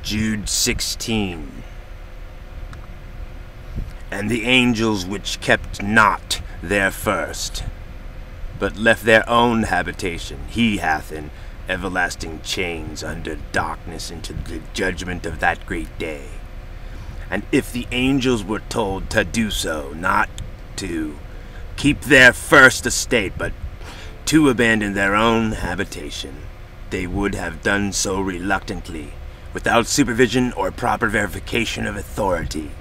Jude 16. And the angels which kept not their first, but left their own habitation, he hath in everlasting chains under darkness into the judgment of that great day. And if the angels were told to do so, not to keep their first estate, but to abandon their own habitation, they would have done so reluctantly, without supervision or proper verification of authority.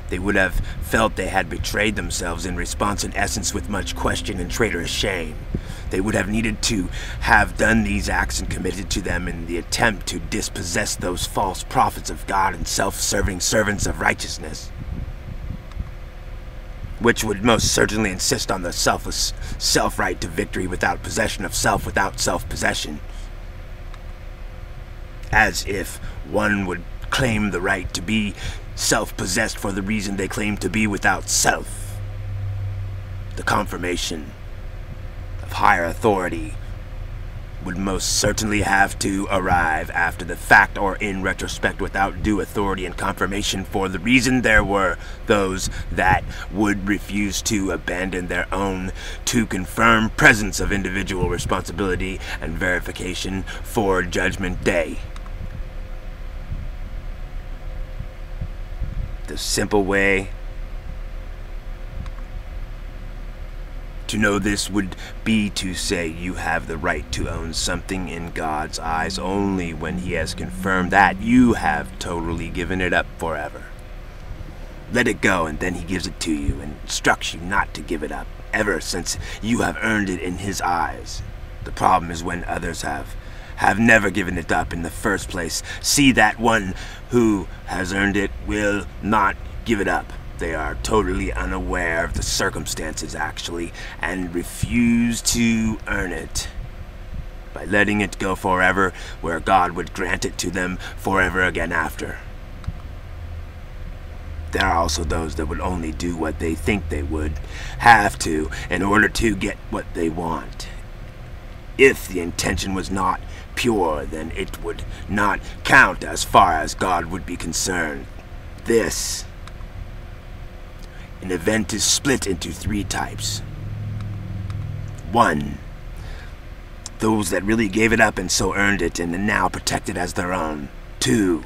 They would have felt they had betrayed themselves in response in essence with much question and traitorous shame. They would have needed to have done these acts and committed to them in the attempt to dispossess those false prophets of God and self-serving servants of righteousness, which would most certainly insist on the selfless self-right to victory without possession of self, without self-possession. As if one would claim the right to be self-possessed for the reason they claim to be without self. The confirmation of higher authority would most certainly have to arrive after the fact or in retrospect without due authority and confirmation, for the reason there were those that would refuse to abandon their own to confirm presence of individual responsibility and verification for Judgment Day. The simple way to know this would be to say you have the right to own something in God's eyes only when He has confirmed that you have totally given it up forever. Let it go, and then He gives it to you and instructs you not to give it up, ever since you have earned it in His eyes. The problem is when others have never given it up in the first place. See that one who has earned it will not give it up. They are totally unaware of the circumstances, actually, and refuse to earn it by letting it go forever, where God would grant it to them forever again after. There are also those that would only do what they think they would have to in order to get what they want. If the intention was not pure, then it would not count as far as God would be concerned. An event is split into three types. 1. Those that really gave it up and so earned it and now protect it as their own. 2.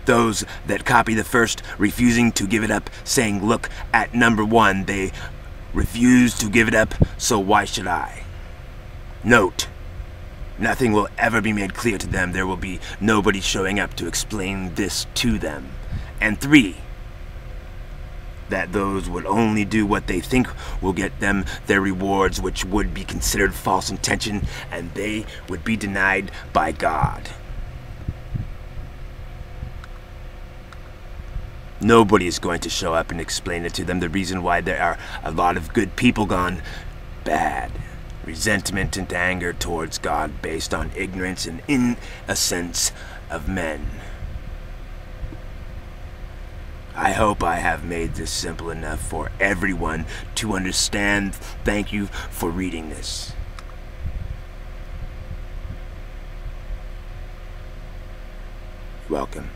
Those that copy the first, refusing to give it up, saying, look at number 1, they refuse to give it up, so why should I? Note, nothing will ever be made clear to them. There will be nobody showing up to explain this to them. And 3, that those would only do what they think will get them their rewards, which would be considered false intention, and they would be denied by God. Nobody is going to show up and explain it to them, the reason why there are a lot of good people gone bad. Resentment and anger towards God based on ignorance and innocence of men. I hope I have made this simple enough for everyone to understand. Thank you for reading this. Welcome.